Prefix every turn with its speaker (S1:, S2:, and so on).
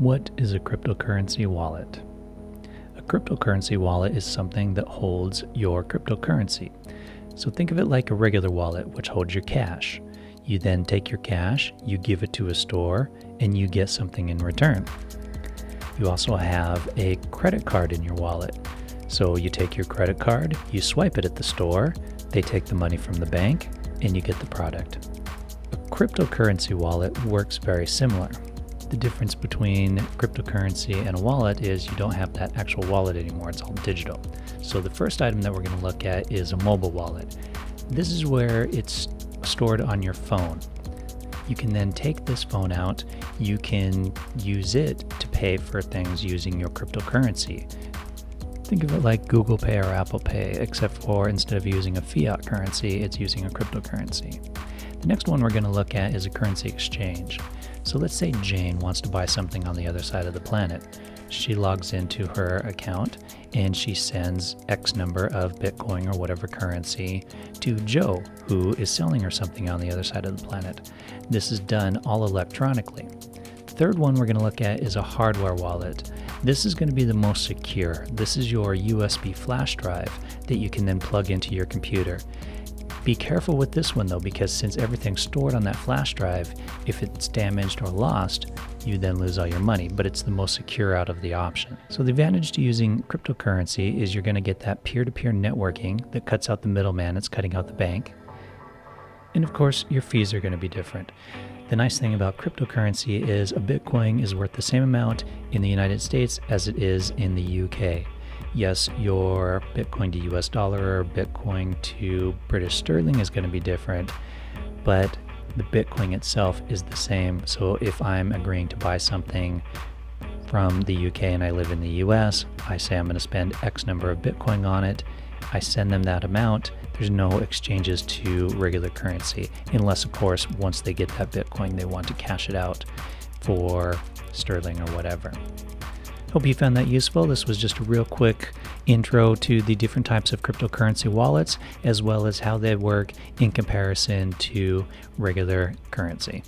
S1: What is a cryptocurrency wallet? A cryptocurrency wallet is something that holds your cryptocurrency. So think of it like a regular wallet, which holds your cash. You then take your cash, you give it to a store, and you get something in return. You also have a credit card in your wallet. So you take your credit card, you swipe it at the store, they take the money from the bank, and you get the product. A cryptocurrency wallet works very similar. The difference between cryptocurrency and a wallet is you don't have that actual wallet anymore. It's all digital. So the first item that we're going to look at is a mobile wallet. This is where it's stored on your phone. You can then take this phone out. You can use it to pay for things using your cryptocurrency. Think of it like Google Pay or Apple Pay, except for instead of using a fiat currency, it's using a cryptocurrency. The next one we're going to look at is a currency exchange. So let's say Jane wants to buy something on the other side of the planet. She logs into her account and she sends X number of Bitcoin or whatever currency to Joe, who is selling her something on the other side of the planet. This is done all electronically. The third one we're going to look at is a hardware wallet. This is going to be the most secure. This is your USB flash drive that you can then plug into your computer. Be careful with this one though, because since everything's stored on that flash drive, if it's damaged or lost, you then lose all your money, but it's the most secure out of the option. So the advantage to using cryptocurrency is you're going to get that peer-to-peer networking that cuts out the middleman, it's cutting out the bank. And of course, your fees are going to be different. The nice thing about cryptocurrency is a Bitcoin is worth the same amount in the United States as it is in the UK. Yes, your Bitcoin to US dollar or Bitcoin to British sterling is going to be different, but the Bitcoin itself is the same. So if I'm agreeing to buy something from the UK and I live in the US, I say I'm going to spend X number of Bitcoin on it. I send them that amount. There's no exchanges to regular currency, unless of course, once they get that Bitcoin, they want to cash it out for sterling or whatever. Hope you found that useful. This was just a real quick intro to the different types of cryptocurrency wallets, as well as how they work in comparison to regular currency.